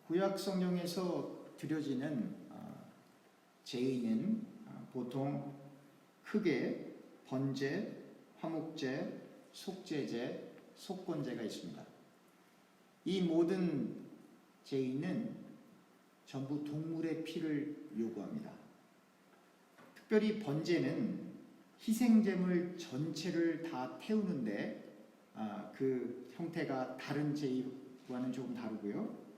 구약 성경에서 드려지는 제의는 보통 크게 번제, 화목제, 속죄제, 속건제가 있습니다. 이 모든 제의는 전부 동물의 피를 요구합니다. 특별히 번제는 희생제물 전체를 다 태우는데 그 형태가 다른 제의와는 조금 다르고요.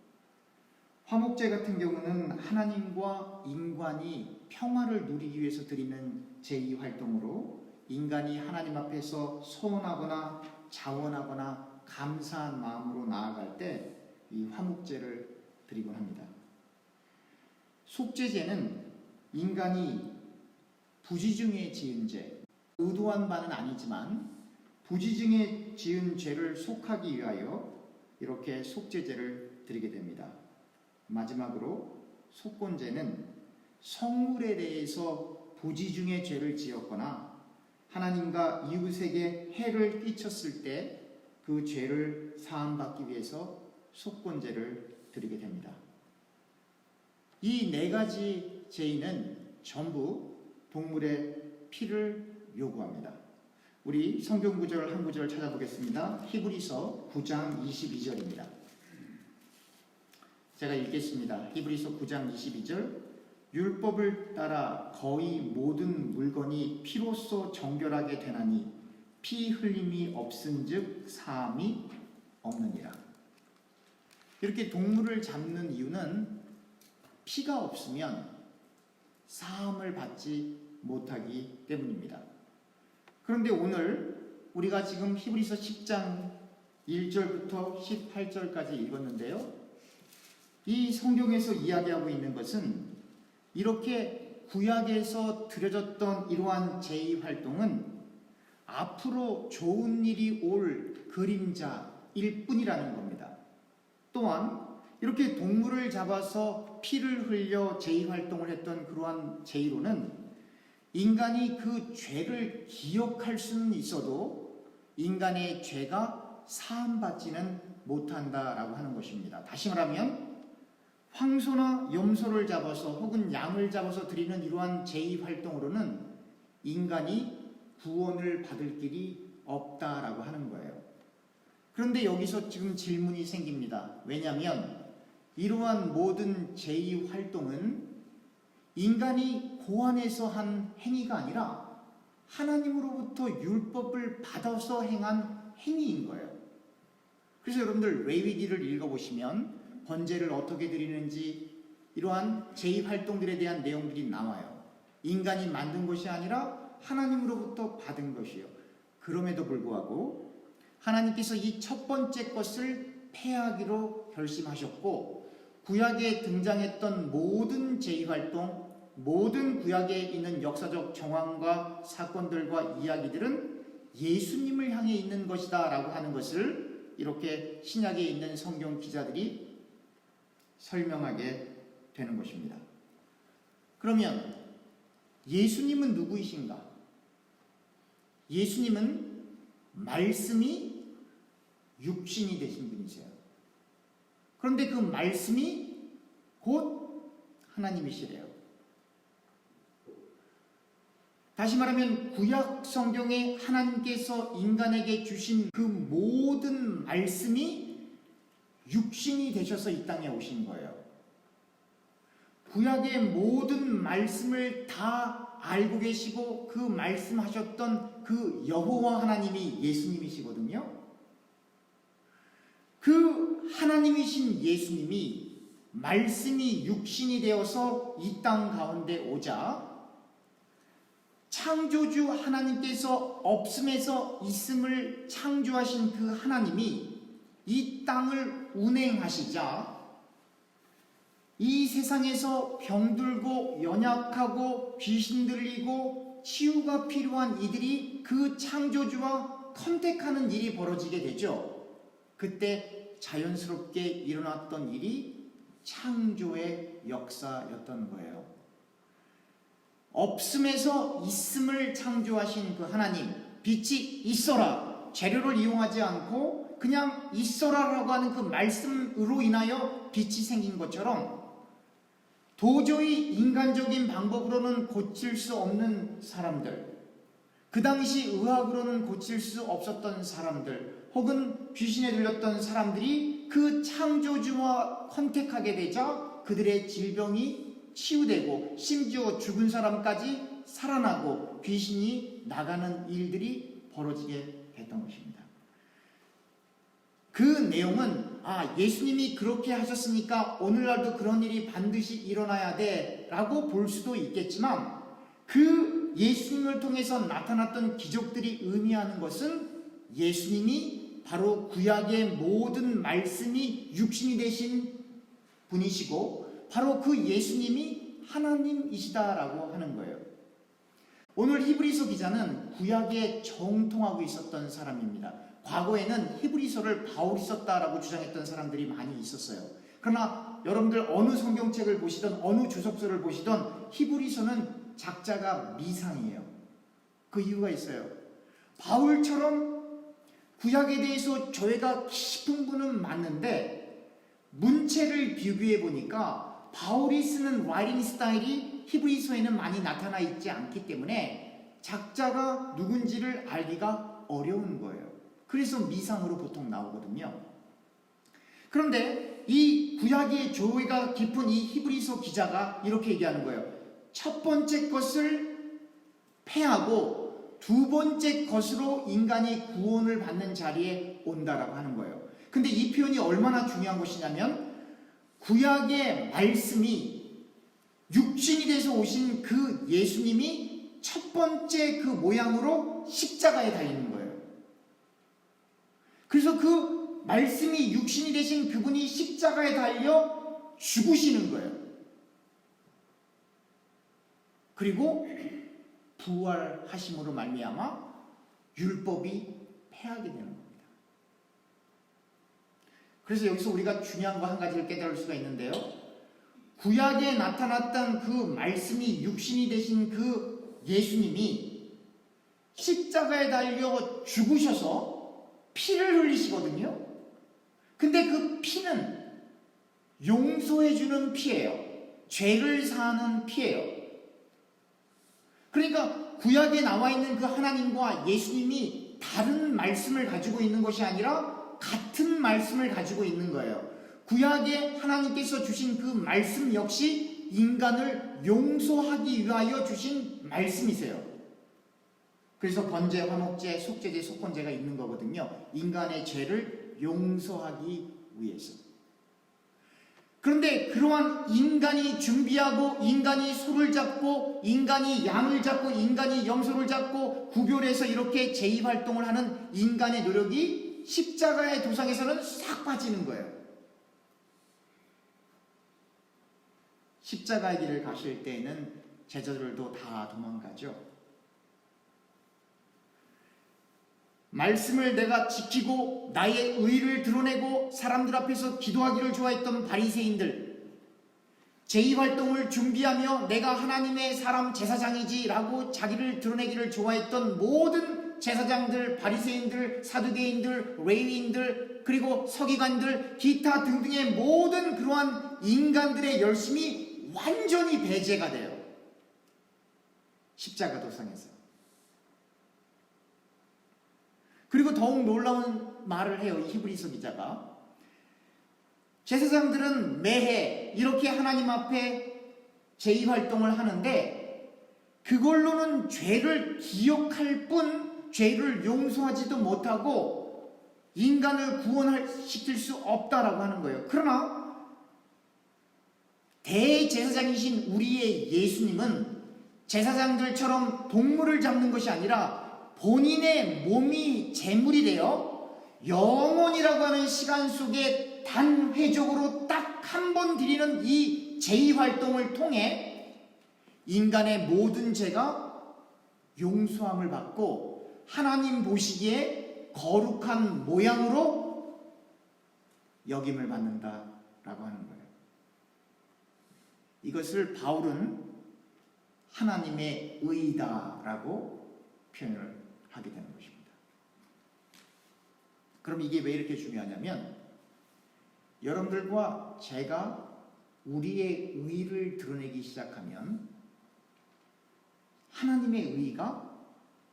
화목제 같은 경우는 하나님과 인간이 평화를 누리기 위해서 드리는 제의 활동으로 인간이 하나님 앞에서 소원하거나 자원하거나 감사한 마음으로 나아갈 때 이 화목제를 드리곤 합니다. 속죄제는 인간이 부지중에 지은 죄, 의도한 바는 아니지만 부지중에 지은 죄를 속하기 위하여 이렇게 속죄제를 드리게 됩니다. 마지막으로 속건제는 성물에 대해서 부지중에 죄를 지었거나 하나님과 이웃에게 해를 끼쳤을 때 그 죄를 사함받기 위해서 속건제를 드리게 됩니다. 이 네 가지 제의는 전부 동물의 피를 요구합니다. 우리 성경 구절 한 구절 찾아보겠습니다. 히브리서 9장 22절입니다. 제가 읽겠습니다. 히브리서 9장 22절. 율법을 따라 거의 모든 물건이 피로써 정결하게 되나니 피 흘림이 없은즉 사함이 없느니라. 이렇게 동물을 잡는 이유는 피가 없으면 사함을 받지 못하기 때문입니다. 그런데 오늘 우리가 지금 히브리서 10장 1절부터 18절까지 읽었는데요. 이 성경에서 이야기하고 있는 것은 이렇게 구약에서 드려졌던 이러한 제의 활동은 앞으로 좋은 일이 올 그림자일 뿐이라는 겁니다. 또한 이렇게 동물을 잡아서 피를 흘려 제의 활동을 했던 그러한 제의로는 인간이 그 죄를 기억할 수는 있어도 인간의 죄가 사함받지는 못한다라고 하는 것입니다. 다시 말하면 황소나 염소를 잡아서 혹은 양을 잡아서 드리는 이러한 제의 활동으로는 인간이 구원을 받을 길이 없다라고 하는 거예요. 그런데 여기서 지금 질문이 생깁니다. 왜냐하면 이러한 모든 제의 활동은 인간이 고안해서 한 행위가 아니라 하나님으로부터 율법을 받아서 행한 행위인 거예요. 그래서 여러분들 레위기를 읽어보시면 번제를 어떻게 드리는지 이러한 제의 활동들에 대한 내용들이 나와요. 인간이 만든 것이 아니라 하나님으로부터 받은 것이요. 그럼에도 불구하고 하나님께서 이 첫 번째 것을 폐하기로 결심하셨고 구약에 등장했던 모든 제의 활동, 모든 구약에 있는 역사적 정황과 사건들과 이야기들은 예수님을 향해 있는 것이다 라고 하는 것을 이렇게 신약에 있는 성경 기자들이 설명하게 되는 것입니다. 그러면 예수님은 누구이신가? 예수님은 말씀이 육신이 되신 분이세요. 그런데 그 말씀이 곧 하나님이시래요. 다시 말하면 구약 성경에 하나님께서 인간에게 주신 그 모든 말씀이 육신이 되셔서 이 땅에 오신 거예요. 구약의 모든 말씀을 다 알고 계시고 그 말씀하셨던 그 여호와 하나님이 예수님이시거든요. 그 하나님이신 예수님이 말씀이 육신이 되어서 이 땅 가운데 오자 창조주 하나님께서 없음에서 있음을 창조하신 그 하나님이 이 땅을 운행하시자 이 세상에서 병들고 연약하고 귀신 들리고 치유가 필요한 이들이 그 창조주와 컨택하는 일이 벌어지게 되죠. 그때 자연스럽게 일어났던 일이 창조의 역사였던 거예요. 없음에서 있음을 창조하신 그 하나님, 빛이 있어라. 재료를 이용하지 않고 그냥 있어라라고 하는 그 말씀으로 인하여 빛이 생긴 것처럼 도저히 인간적인 방법으로는 고칠 수 없는 사람들, 그 당시 의학으로는 고칠 수 없었던 사람들, 혹은 귀신에 들렸던 사람들이 그 창조주와 컨택하게 되자 그들의 질병이 치유되고 심지어 죽은 사람까지 살아나고 귀신이 나가는 일들이 벌어지게 됐던 것입니다. 그 내용은 예수님이 그렇게 하셨으니까 오늘날도 그런 일이 반드시 일어나야 돼 라고 볼 수도 있겠지만, 그 예수님을 통해서 나타났던 기적들이 의미하는 것은 예수님이 바로 구약의 모든 말씀이 육신이 되신 분이시고 바로 그 예수님이 하나님이시다라고 하는 거예요. 오늘 히브리서 기자는 구약에 정통하고 있었던 사람입니다. 과거에는 히브리서를 바울이 썼다라고 주장했던 사람들이 많이 있었어요. 그러나 여러분들 어느 성경책을 보시든 어느 주석서를 보시든 히브리서는 작자가 미상이에요. 그 이유가 있어요. 바울처럼 구약에 대해서 조예가 깊은 분은 맞는데 문체를 비교해 보니까 바울이 쓰는 라이팅 스타일이 히브리서에는 많이 나타나 있지 않기 때문에 작자가 누군지를 알기가 어려운 거예요. 그래서 미상으로 보통 나오거든요. 그런데 이 구약의 조예가 깊은 이 히브리서 기자가 이렇게 얘기하는 거예요. 첫 번째 것을 패하고 두 번째 것으로 인간이 구원을 받는 자리에 온다라고 하는 거예요. 근데 이 표현이 얼마나 중요한 것이냐면, 구약의 말씀이 육신이 돼서 오신 그 예수님이 첫 번째 그 모양으로 십자가에 달리는 거예요. 그래서 그 말씀이 육신이 되신 그분이 십자가에 달려 죽으시는 거예요. 그리고 부활하심으로 말미암아 율법이 패하게 되는 겁니다. 그래서 여기서 우리가 중요한 거 한 가지를 깨달을 수가 있는데요. 구약에 나타났던 그 말씀이 육신이 되신 그 예수님이 십자가에 달려 죽으셔서 피를 흘리시거든요. 근데 그 피는 용서해주는 피예요. 죄를 사하는 피예요. 그러니까 구약에 나와 있는 그 하나님과 예수님이 다른 말씀을 가지고 있는 것이 아니라 같은 말씀을 가지고 있는 거예요. 구약에 하나님께서 주신 그 말씀 역시 인간을 용서하기 위하여 주신 말씀이세요. 그래서 번제, 화목제, 속죄제, 속건제가 있는 거거든요. 인간의 죄를 용서하기 위해서. 그런데 그러한 인간이 준비하고 인간이 소를 잡고 인간이 양을 잡고 인간이 염소를 잡고 구별해서 이렇게 제의활동을 하는 인간의 노력이 십자가의 도상에서는 싹 빠지는 거예요. 십자가의 길을 가실 때에는 제자들도 다 도망가죠. 말씀을 내가 지키고 나의 의를 드러내고 사람들 앞에서 기도하기를 좋아했던 바리새인들, 제의활동을 준비하며 내가 하나님의 사람 제사장이지 라고 자기를 드러내기를 좋아했던 모든 제사장들, 바리새인들, 사두개인들, 레위인들, 그리고 서기관들, 기타 등등의 모든 그러한 인간들의 열심이 완전히 배제가 돼요. 십자가 도상에서. 그리고 더욱 놀라운 말을 해요. 이 히브리서 기자가. 제사장들은 매해 이렇게 하나님 앞에 제의활동을 하는데 그걸로는 죄를 기억할 뿐 죄를 용서하지도 못하고 인간을 구원시킬 수 없다라고 하는 거예요. 그러나 대제사장이신 우리의 예수님은 제사장들처럼 동물을 잡는 것이 아니라 본인의 몸이 제물이 되어 영원이라고 하는 시간 속에 단회적으로 딱 한 번 드리는 이 제의활동을 통해 인간의 모든 죄가 용서함을 받고 하나님 보시기에 거룩한 모양으로 여김을 받는다라고 하는 거예요. 이것을 바울은 하나님의 의다라고 표현을 하게 되는 것입니다. 그럼 이게 왜 이렇게 중요하냐면 여러분들과 제가 우리의 의를 드러내기 시작하면 하나님의 의가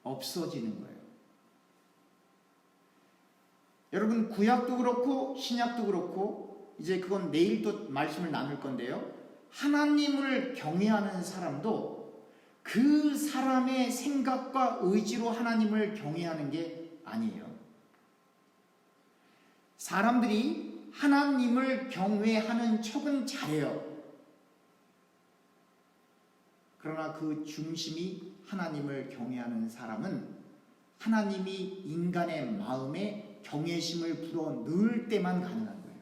없어지는 거예요. 여러분 구약도 그렇고 신약도 그렇고 이제 그건 내일 또 말씀을 나눌 건데요. 하나님을 경외하는 사람도 그 사람의 생각과 의지로 하나님을 경외하는 게 아니에요. 사람들이 하나님을 경외하는 척은 잘해요. 그러나 그 중심이 하나님을 경외하는 사람은 하나님이 인간의 마음에 경외심을 불어 넣을 때만 가능한 거예요.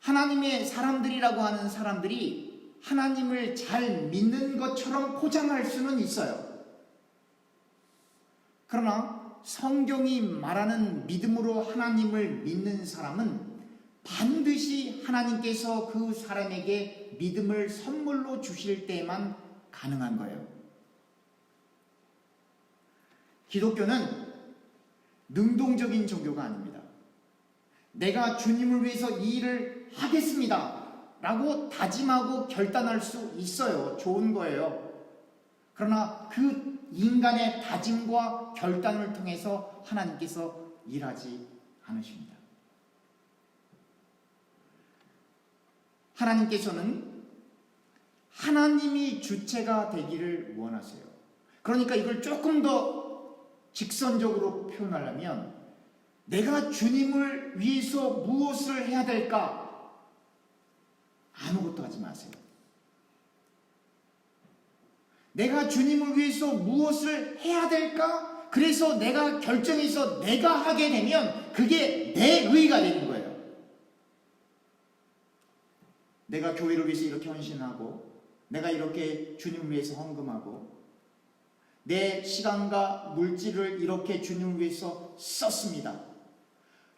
하나님의 사람들이라고 하는 사람들이 하나님을 잘 믿는 것처럼 포장할 수는 있어요. 그러나 성경이 말하는 믿음으로 하나님을 믿는 사람은 반드시 하나님께서 그 사람에게 믿음을 선물로 주실 때만 가능한 거예요. 기독교는 능동적인 종교가 아닙니다. 내가 주님을 위해서 이 일을 하겠습니다 라고 다짐하고 결단할 수 있어요. 좋은 거예요. 그러나 그 인간의 다짐과 결단을 통해서 하나님께서 일하지 않으십니다. 하나님께서는 하나님이 주체가 되기를 원하세요. 그러니까 이걸 조금 더 직선적으로 표현하려면 내가 주님을 위해서 무엇을 해야 될까? 아무것도 하지 마세요. 내가 주님을 위해서 무엇을 해야 될까? 그래서 내가 결정해서 내가 하게 되면 그게 내 의가 되는 거예요. 내가 교회를 위해서 이렇게 헌신하고 내가 이렇게 주님을 위해서 헌금하고 내 시간과 물질을 이렇게 주님을 위해서 썼습니다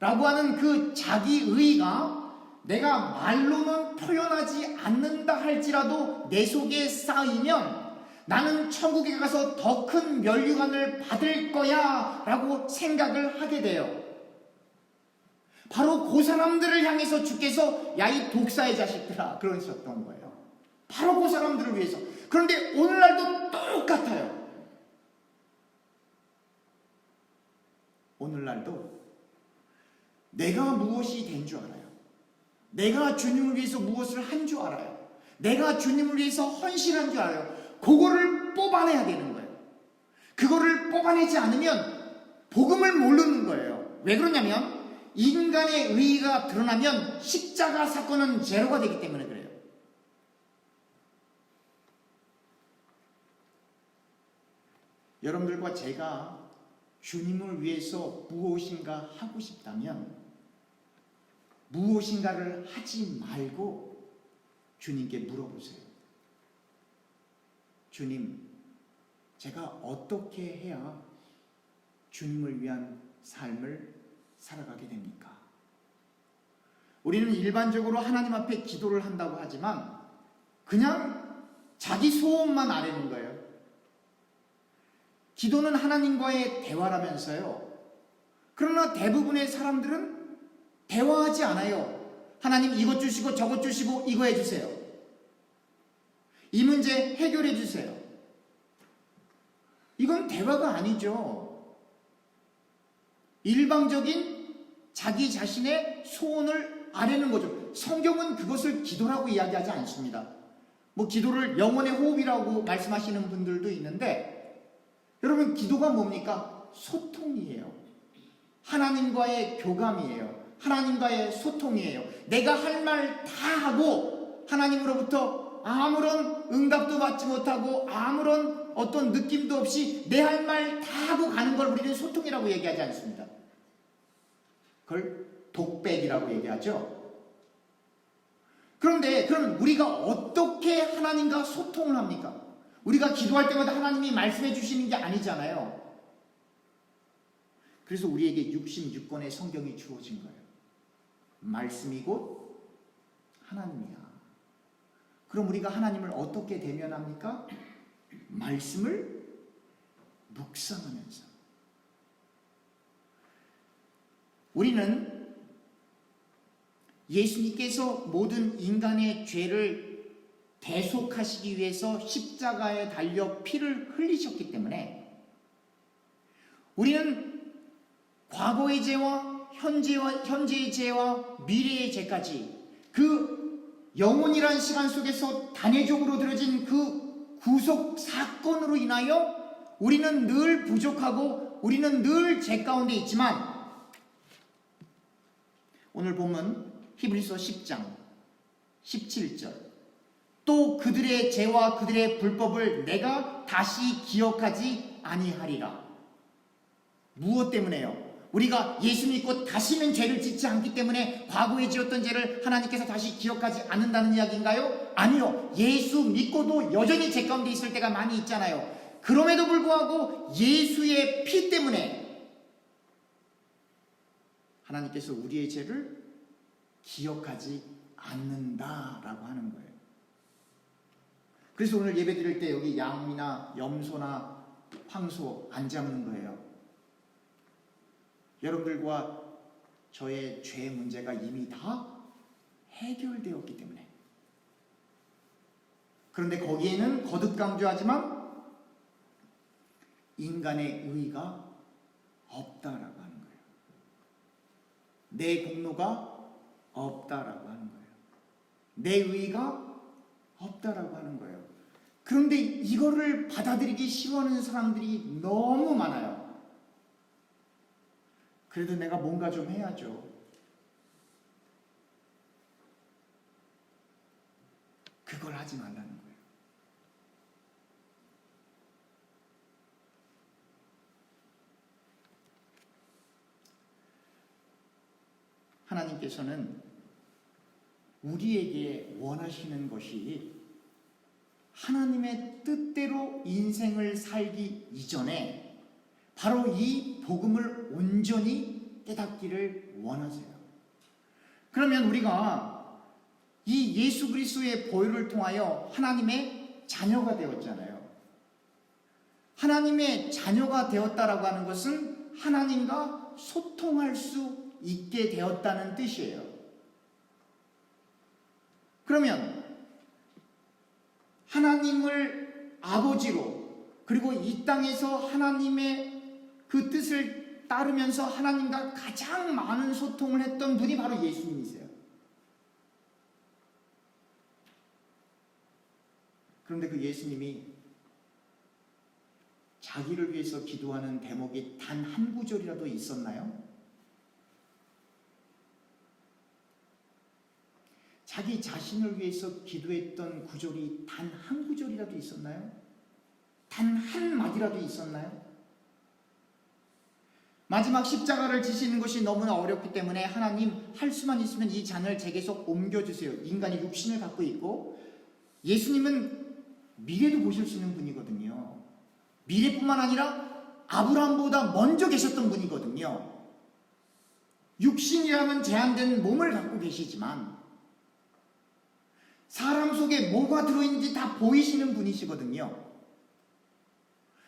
라고 하는 그 자기의가 내가 말로는 표현하지 않는다 할지라도 내 속에 쌓이면 나는 천국에 가서 더 큰 면류관을 받을 거야 라고 생각을 하게 돼요. 바로 그 사람들을 향해서 주께서 야 이 독사의 자식들아 그러셨던 거예요. 바로 그 사람들을 위해서. 그런데 오늘날도 똑같아요. 오늘날도 내가 무엇이 된 줄 알아요. 내가 주님을 위해서 무엇을 한 줄 알아요. 내가 주님을 위해서 헌신한 줄 알아요. 그거를 뽑아내야 되는 거예요. 그거를 뽑아내지 않으면 복음을 모르는 거예요. 왜 그러냐면 인간의 의의가 드러나면 십자가 사건은 제로가 되기 때문에 그래요. 여러분들과 제가 주님을 위해서 무엇인가 하고 싶다면 무엇인가를 하지 말고 주님께 물어보세요. 주님, 제가 어떻게 해야 주님을 위한 삶을 살아가게 됩니까? 우리는 일반적으로 하나님 앞에 기도를 한다고 하지만 그냥 자기 소원만 아뢰는 거예요. 기도는 하나님과의 대화라면서요. 그러나 대부분의 사람들은 대화하지 않아요. 하나님 이것 주시고 저것 주시고 이거 해주세요. 이 문제 해결해 주세요. 이건 대화가 아니죠. 일방적인 자기 자신의 소원을 아뢰는 거죠. 성경은 그것을 기도라고 이야기하지 않습니다. 뭐 기도를 영혼의 호흡이라고 말씀하시는 분들도 있는데 여러분 기도가 뭡니까? 소통이에요. 하나님과의 교감이에요. 하나님과의 소통이에요. 내가 할 말 다 하고 하나님으로부터 아무런 응답도 받지 못하고 아무런 어떤 느낌도 없이 내 할 말 다 하고 가는 걸 우리는 소통이라고 얘기하지 않습니다. 그걸 독백이라고 얘기하죠. 그런데 그럼 우리가 어떻게 하나님과 소통을 합니까? 우리가 기도할 때마다 하나님이 말씀해 주시는 게 아니잖아요. 그래서 우리에게 66권의 성경이 주어진 거예요. 말씀이 곧 하나님이야. 그럼 우리가 하나님을 어떻게 대면합니까? 말씀을 묵상하면서 우리는 예수님께서 모든 인간의 죄를 대속하시기 위해서 십자가에 달려 피를 흘리셨기 때문에 우리는 과거의 죄와 현재의 죄와 미래의 죄까지 그 영원이란 시간 속에서 단회적으로 들어진 그 구속 사건으로 인하여 우리는 늘 부족하고 우리는 늘 죄 가운데 있지만, 오늘 보면 히브리서 10장 17절, 또 그들의 죄와 그들의 불법을 내가 다시 기억하지 아니하리라. 무엇 때문에요? 우리가 예수 믿고 다시는 죄를 짓지 않기 때문에 과거에 지었던 죄를 하나님께서 다시 기억하지 않는다는 이야기인가요? 아니요. 예수 믿고도 여전히 죄 가운데 있을 때가 많이 있잖아요. 그럼에도 불구하고 예수의 피 때문에 하나님께서 우리의 죄를 기억하지 않는다라고 하는 거예요. 그래서 오늘 예배 드릴 때 여기 양이나 염소나 황소 안 잡는 거예요. 여러분들과 저의 죄 문제가 이미 다 해결되었기 때문에. 그런데 거기에는 거듭 강조하지만 인간의 의의가 없다라고 하는 거예요. 내 공로가 없다라고 하는 거예요. 내 의의가 없다라고 하는 거예요. 그런데 이거를 받아들이기 싫어하는 사람들이 너무 많아요. 그래도 내가 뭔가 좀 해야죠. 그걸 하지 말라는 거예요. 하나님께서는 우리에게 원하시는 것이 하나님의 뜻대로 인생을 살기 이전에 바로 이 복음을 온전히 깨닫기를 원하세요. 그러면 우리가 이 예수 그리스도의 보혈을 통하여 하나님의 자녀가 되었잖아요. 하나님의 자녀가 되었다라고 하는 것은 하나님과 소통할 수 있게 되었다는 뜻이에요. 그러면 하나님을 아버지로, 그리고 이 땅에서 하나님의 그 뜻을 따르면서 하나님과 가장 많은 소통을 했던 분이 바로 예수님이세요. 그런데 그 예수님이 자기를 위해서 기도하는 대목이 단 한 구절이라도 있었나요? 자기 자신을 위해서 기도했던 구절이 단 한 구절이라도 있었나요? 단 한 마디라도 있었나요? 마지막 십자가를 지시는 것이 너무나 어렵기 때문에 하나님, 할 수만 있으면 이 잔을 제게서 옮겨주세요. 인간이 육신을 갖고 있고, 예수님은 미래도 보실 수 있는 분이거든요. 미래뿐만 아니라 아브라함보다 먼저 계셨던 분이거든요. 육신이라는 제한된 몸을 갖고 계시지만 사람 속에 뭐가 들어있는지 다 보이시는 분이시거든요.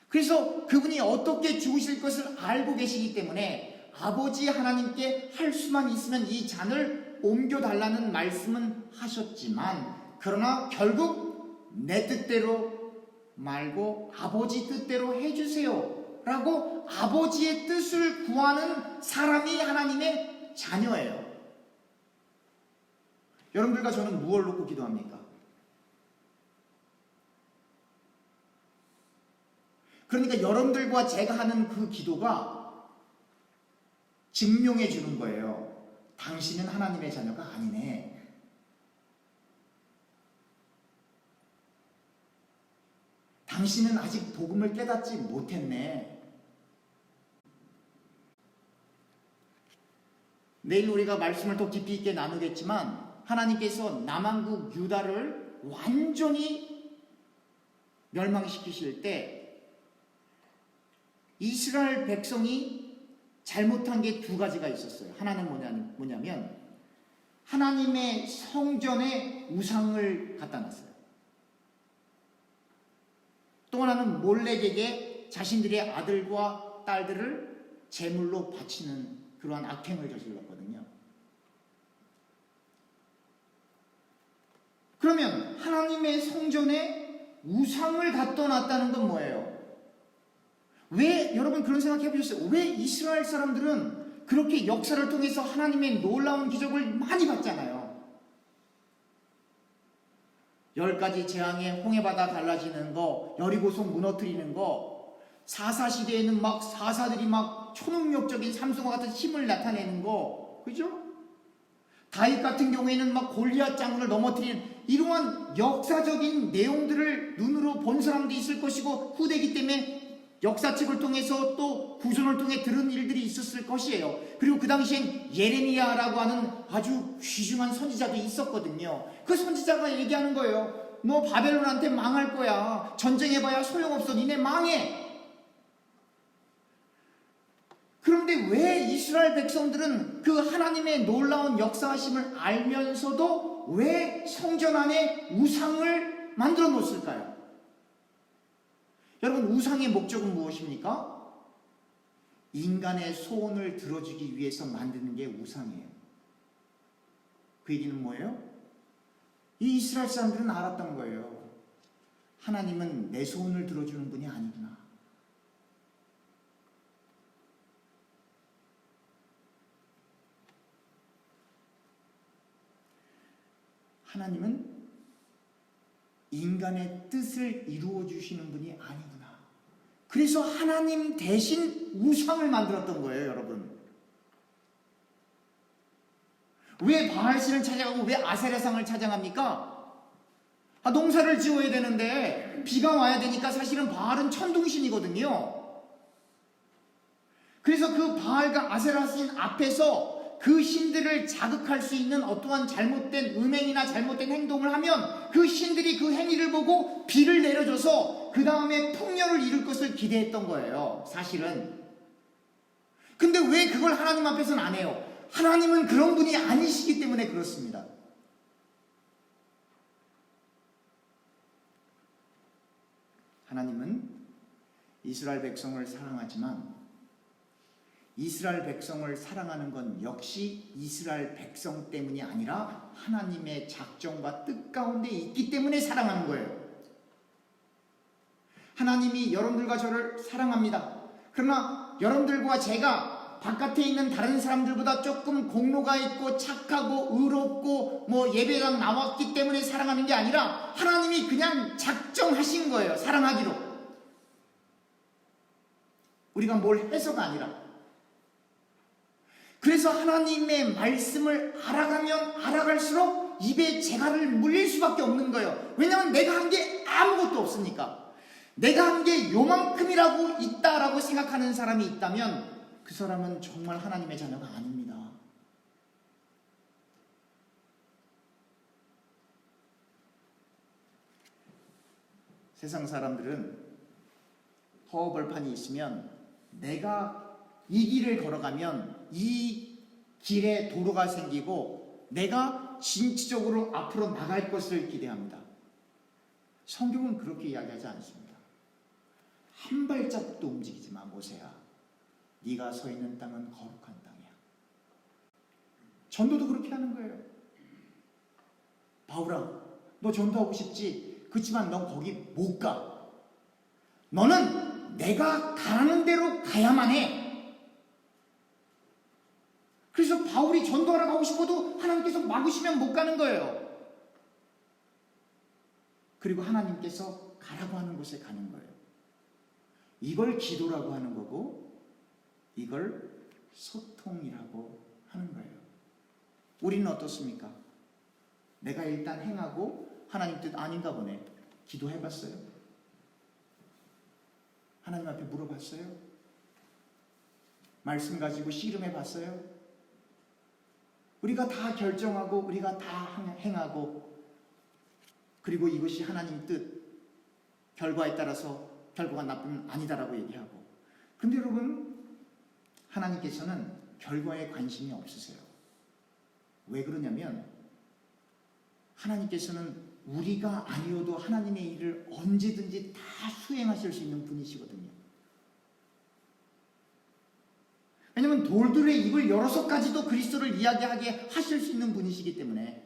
그래서 그분이 어떻게 죽으실 것을 알고 계시기 때문에 아버지 하나님께 할 수만 있으면 이 잔을 옮겨달라는 말씀은 하셨지만, 그러나 결국 내 뜻대로 말고 아버지 뜻대로 해주세요 라고 아버지의 뜻을 구하는 사람이 하나님의 자녀예요. 여러분들과 저는 무엇을 놓고 기도합니까? 그러니까 여러분들과 제가 하는 그 기도가 증명해 주는 거예요. 당신은 하나님의 자녀가 아니네. 당신은 아직 복음을 깨닫지 못했네. 내일 우리가 말씀을 더 깊이 있게 나누겠지만 하나님께서 남한국 유다를 완전히 멸망시키실 때 이스라엘 백성이 잘못한 게 두 가지가 있었어요. 하나는 뭐냐면 하나님의 성전에 우상을 갖다 놨어요. 또 하나는 몰렉에게 자신들의 아들과 딸들을 제물로 바치는 그러한 악행을 저질렀거든요. 그러면 하나님의 성전에 우상을 갖다 놨다는 건 뭐예요? 왜, 여러분 그런 생각 해보셨어요? 왜 이스라엘 사람들은 그렇게 역사를 통해서 하나님의 놀라운 기적을 많이 봤잖아요. 10가지 재앙에 홍해바다 갈라지는 거, 여리고성 무너뜨리는 거, 사사시대에는 막 사사들이 막 초능력적인 삼손과 같은 힘을 나타내는 거, 그죠? 다윗 같은 경우에는 막 골리앗 장군을 넘어뜨리는 이러한 역사적인 내용들을 눈으로 본 사람도 있을 것이고, 후대기 때문에 역사책을 통해서 또 구전을 통해 들은 일들이 있었을 것이에요. 그리고 그 당시엔 예레미야라고 하는 아주 귀중한 선지자도 있었거든요. 그 선지자가 얘기하는 거예요. 너 바벨론한테 망할 거야. 전쟁해봐야 소용없어. 니네 망해. 그런데 왜 이스라엘 백성들은 그 하나님의 놀라운 역사하심을 알면서도 왜 성전 안에 우상을 만들어 놓았을까요? 여러분, 우상의 목적은 무엇입니까? 인간의 소원을 들어주기 위해서 만드는 게 우상이에요. 그 얘기는 뭐예요? 이 이스라엘 사람들은 알았던 거예요. 하나님은 내 소원을 들어주는 분이 아니구나. 하나님은 인간의 뜻을 이루어 주시는 분이 아니구나. 그래서 하나님 대신 우상을 만들었던 거예요, 여러분. 왜 바알신을 찾아가고 왜 아세라상을 찾아갑니까? 농사를 지어야 되는데 비가 와야 되니까 사실은 바알은 천둥신이거든요. 그래서 그 바알과 아세라신 앞에서 그 신들을 자극할 수 있는 어떠한 잘못된 음행이나 잘못된 행동을 하면 그 신들이 그 행위를 보고 비를 내려줘서 그 다음에 풍년을 이룰 것을 기대했던 거예요, 사실은. 근데 왜 그걸 하나님 앞에서는 안 해요? 하나님은 그런 분이 아니시기 때문에 그렇습니다. 하나님은 이스라엘 백성을 사랑하지만 이스라엘 백성을 사랑하는 건 역시 이스라엘 백성 때문이 아니라 하나님의 작정과 뜻 가운데 있기 때문에 사랑하는 거예요. 하나님이 여러분들과 저를 사랑합니다. 그러나 여러분들과 제가 바깥에 있는 다른 사람들보다 조금 공로가 있고 착하고 의롭고 예배당 나왔기 때문에 사랑하는 게 아니라 하나님이 그냥 작정하신 거예요, 사랑하기로. 우리가 뭘 해서가 아니라. 그래서 하나님의 말씀을 알아가면 알아갈수록 입에 재갈을 물릴 수밖에 없는 거예요. 왜냐하면 내가 한 게 아무것도 없으니까. 내가 한 게 요만큼이라고 있다라고 생각하는 사람이 있다면 그 사람은 정말 하나님의 자녀가 아닙니다. 세상 사람들은 허허벌판이 있으면 내가 이 길을 걸어가면 이 길에 도로가 생기고 내가 진취적으로 앞으로 나갈 것을 기대합니다. 성경은 그렇게 이야기하지 않습니다. 한 발자국도 움직이지 마, 모세야. 네가 서 있는 땅은 거룩한 땅이야. 전도도 그렇게 하는 거예요. 바울아, 너 전도하고 싶지? 그렇지만 넌 거기 못 가. 너는 내가 가라는 대로 가야만 해. 그래서 바울이 전도하러 가고 싶어도 하나님께서 막으시면 못 가는 거예요. 그리고 하나님께서 가라고 하는 곳에 가는 거예요. 이걸 기도라고 하는 거고 이걸 소통이라고 하는 거예요. 우리는 어떻습니까? 내가 일단 행하고 하나님 뜻 아닌가 보네. 기도해봤어요? 하나님 앞에 물어봤어요? 말씀 가지고 씨름해봤어요? 우리가 다 결정하고 우리가 다 행하고 그리고 이것이 하나님 뜻, 결과에 따라서 결과가 나쁘면 아니다라고 얘기하고. 근데 여러분, 하나님께서는 결과에 관심이 없으세요. 왜 그러냐면 하나님께서는 우리가 아니어도 하나님의 일을 언제든지 다 수행하실 수 있는 분이시거든요. 왜냐하면 돌들의 입을 열어서까지도 그리스도를 이야기하게 하실 수 있는 분이시기 때문에,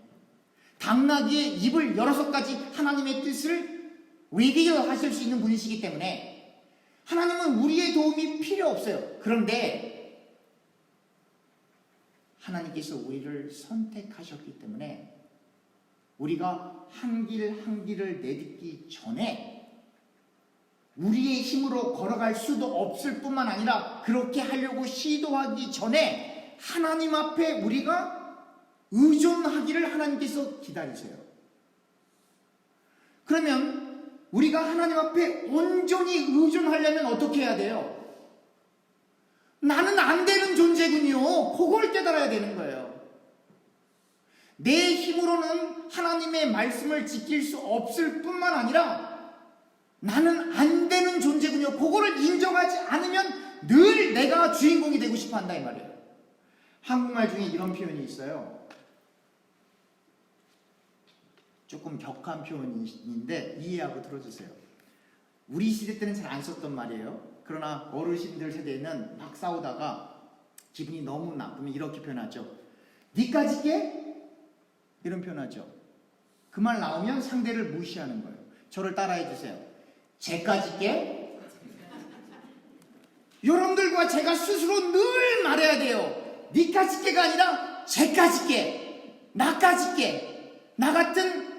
당나귀의 입을 열어서까지 하나님의 뜻을 외계하실 수 있는 분이시기 때문에 하나님은 우리의 도움이 필요 없어요. 그런데 하나님께서 우리를 선택하셨기 때문에 우리가 한 길 한 길을 내딛기 전에 우리의 힘으로 걸어갈 수도 없을 뿐만 아니라 그렇게 하려고 시도하기 전에 하나님 앞에 우리가 의존하기를 하나님께서 기다리세요. 그러면 우리가 하나님 앞에 온전히 의존하려면 어떻게 해야 돼요? 나는 안 되는 존재군요. 그걸 깨달아야 되는 거예요. 내 힘으로는 하나님의 말씀을 지킬 수 없을 뿐만 아니라 나는 안 되는 존재군요. 그거를 인정하지 않으면 늘 내가 주인공이 되고 싶어 한다 이 말이에요. 한국말 중에 이런 표현이 있어요. 조금 격한 표현인데 이해하고 들어주세요. 우리 시대 때는 잘 안 썼던 말이에요. 그러나 어르신들 세대에는 막 싸우다가 기분이 너무 나쁘면 이렇게 표현하죠. 니까지 깨? 이런 표현하죠. 그 말 나오면 상대를 무시하는 거예요. 저를 따라해 주세요. 쟤까지 깨? 여러분들과 제가 스스로 늘 말해야 돼요. 니까지 깨가 아니라 쟤까지 깨. 나까지 깨. 나 같은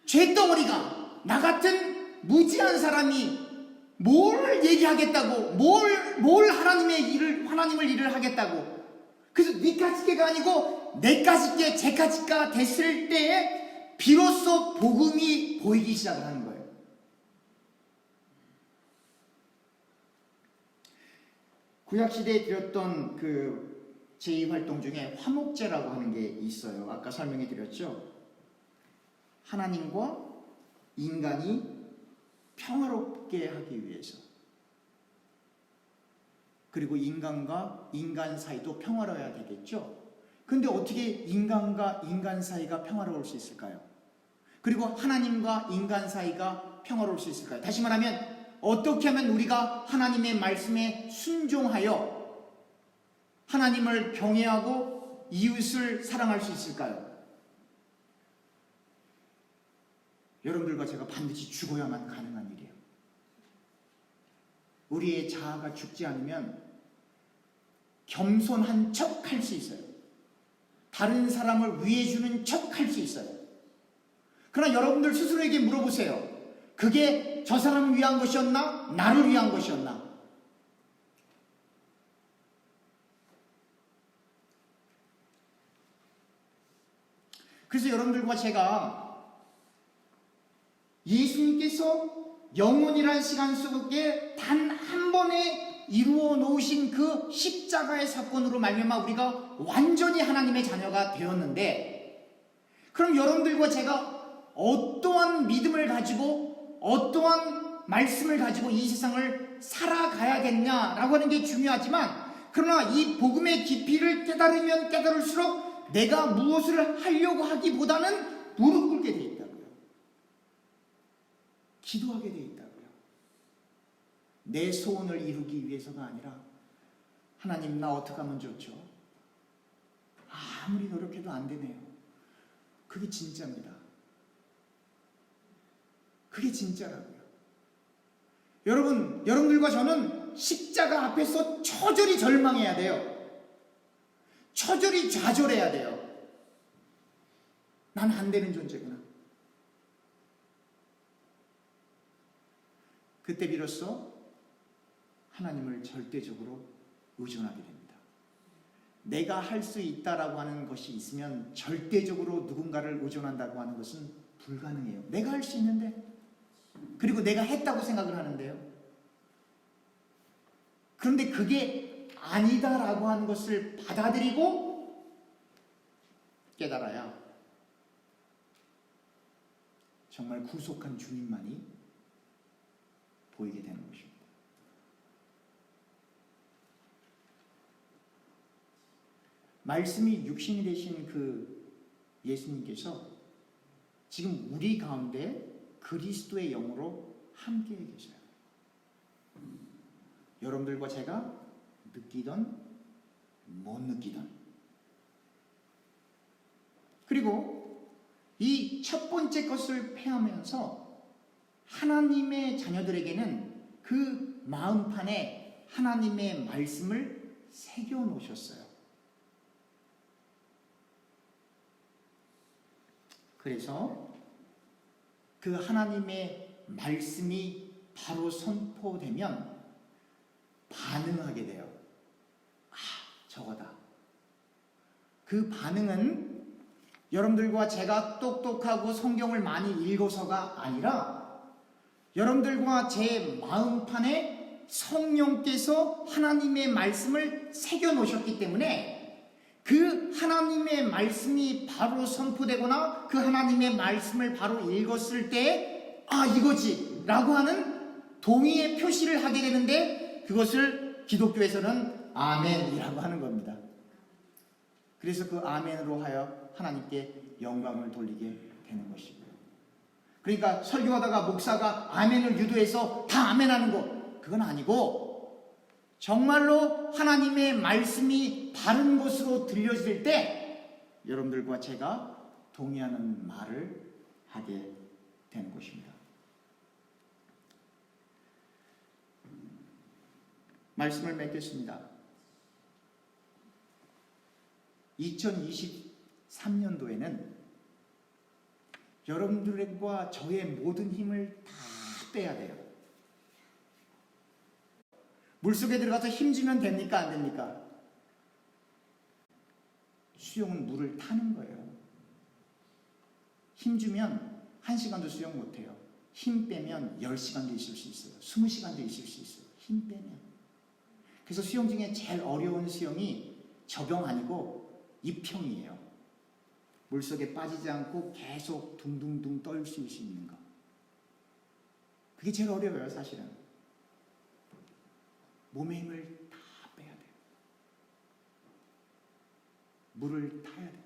죄덩어리가, 나 같은 무지한 사람이 뭘 얘기하겠다고, 뭘 하나님을 일을 하겠다고. 그래서 니까지 깨가 아니고 내까지 깨, 쟤까지 깨가 됐을 때에 비로소 복음이 보이기 시작을 하는 거예요. 구약시대에 드렸던 그 제2활동 중에 화목제라고 하는 게 있어요. 아까 설명해 드렸죠. 하나님과 인간이 평화롭게 하기 위해서, 그리고 인간과 인간 사이도 평화로워야 되겠죠. 근데 어떻게 인간과 인간 사이가 평화로울 수 있을까요? 그리고 하나님과 인간 사이가 평화로울 수 있을까요? 다시 말하면 어떻게 하면 우리가 하나님의 말씀에 순종하여 하나님을 경외하고 이웃을 사랑할 수 있을까요? 여러분들과 제가 반드시 죽어야만 가능한 일이에요. 우리의 자아가 죽지 않으면 겸손한 척 할 수 있어요. 다른 사람을 위해주는 척 할 수 있어요. 그러나 여러분들 스스로에게 물어보세요. 그게 저 사람을 위한 것이었나? 나를 위한 것이었나? 그래서 여러분들과 제가 예수님께서 영혼이란 시간 속에 단 한 번에 이루어 놓으신 그 십자가의 사건으로 말미암아 우리가 완전히 하나님의 자녀가 되었는데, 그럼 여러분들과 제가 어떠한 믿음을 가지고 어떠한 말씀을 가지고 이 세상을 살아가야겠냐라고 하는 게 중요하지만, 그러나 이 복음의 깊이를 깨달으면 깨달을수록 내가 무엇을 하려고 하기보다는 무릎 꿇게 돼 있다고요. 기도하게 돼 있다고요. 내 소원을 이루기 위해서가 아니라 하나님 나 어떻게 하면 좋죠? 아무리 노력해도 안 되네요. 그게 진짜입니다. 그게 진짜라고요. 여러분들과 저는 십자가 앞에서 처절히 절망해야 돼요. 처절히 좌절해야 돼요. 난 안 되는 존재구나. 그때 비로소 하나님을 절대적으로 의존하게 됩니다. 내가 할 수 있다라고 하는 것이 있으면 절대적으로 누군가를 의존한다고 하는 것은 불가능해요. 내가 할 수 있는데, 그리고 내가 했다고 생각을 하는데요. 그런데 그게 아니다라고 하는 것을 받아들이고 깨달아야 정말 구속한 주님만이 보이게 되는 것입니다. 말씀이 육신이 되신 그 예수님께서 지금 우리 가운데 그리스도의 영으로 함께 계셔요. 여러분들과 제가 느끼던 못 느끼던. 그리고 이 첫 번째 것을 폐하면서 하나님의 자녀들에게는 그 마음판에 하나님의 말씀을 새겨 놓으셨어요. 그래서 그 하나님의 말씀이 바로 선포되면 반응하게 돼요. 아, 저거다. 그 반응은 여러분들과 제가 똑똑하고 성경을 많이 읽어서가 아니라 여러분들과 제 마음판에 성령께서 하나님의 말씀을 새겨 놓으셨기 때문에 그 하나님의 말씀이 바로 선포되거나 그 하나님의 말씀을 바로 읽었을 때 아, 이거지 라고 하는 동의의 표시를 하게 되는데 그것을 기독교에서는 아멘이라고 하는 겁니다. 그래서 그 아멘으로 하여 하나님께 영광을 돌리게 되는 것이고요. 그러니까 설교하다가 목사가 아멘을 유도해서 다 아멘하는 거, 그건 아니고 정말로 하나님의 말씀이 바른 것으로 들려질 때 여러분들과 제가 동의하는 말을 하게 되는 것입니다. 말씀을 맺겠습니다. 2023년도에는 여러분들과 저의 모든 힘을 다 빼야 돼요. 물속에 들어가서 힘주면 됩니까? 안 됩니까? 수영은 물을 타는 거예요. 힘주면 1시간도 수영 못해요. 힘 빼면 10시간도 있을 수 있어요. 20시간도 있을 수 있어요. 힘 빼면. 그래서 수영 중에 제일 어려운 수영이 저병 아니고 입형이에요. 물속에 빠지지 않고 계속 둥둥둥 떨 수 있는 거. 그게 제일 어려워요, 사실은. 몸의 힘을 다 빼야 돼요. 물을 타야 돼요.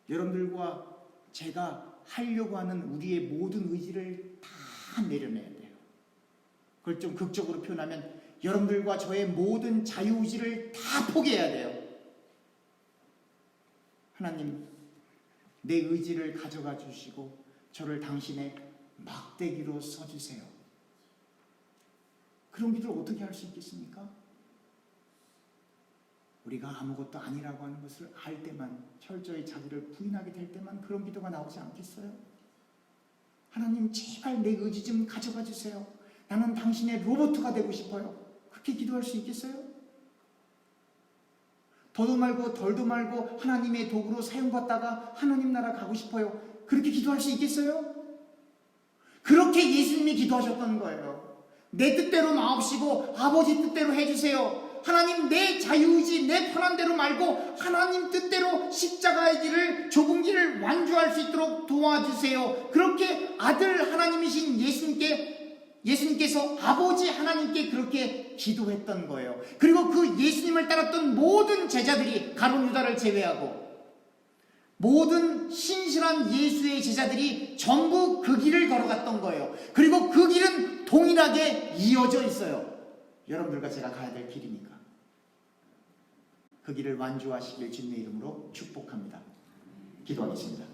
여러분들과 제가 하려고 하는 우리의 모든 의지를 다 내려내야 돼요. 그걸 좀 극적으로 표현하면 여러분들과 저의 모든 자유의지를 다 포기해야 돼요. 하나님, 내 의지를 가져가 주시고 저를 당신의 막대기로 써주세요. 그런 기도를 어떻게 할 수 있겠습니까? 우리가 아무것도 아니라고 하는 것을 알 때만, 철저히 자기를 부인하게 될 때만 그런 기도가 나오지 않겠어요? 하나님, 제발 내 의지 좀 가져가 주세요. 나는 당신의 로봇가 되고 싶어요. 그렇게 기도할 수 있겠어요? 더도 말고 덜도 말고 하나님의 도구로 사용받다가 하나님 나라 가고 싶어요. 그렇게 기도할 수 있겠어요? 그렇게 예수님이 기도하셨던 거예요. 내 뜻대로 마옵시고 아버지 뜻대로 해주세요. 하나님, 내 자유의지, 내 편한 대로 말고 하나님 뜻대로 십자가의 길을, 좁은 길을 완주할 수 있도록 도와주세요. 그렇게 아들 하나님이신 예수님께서 아버지 하나님께 그렇게 기도했던 거예요. 그리고 그 예수님을 따랐던 모든 제자들이, 가룟 유다를 제외하고 모든 신실한 예수의 제자들이 전부 그 길을 걸어갔던 거예요. 그리고 그 길은 동일하게 이어져 있어요. 여러분들과 제가 가야 될 길이니까. 그 길을 완주하시길 주님의 이름으로 축복합니다. 기도하겠습니다.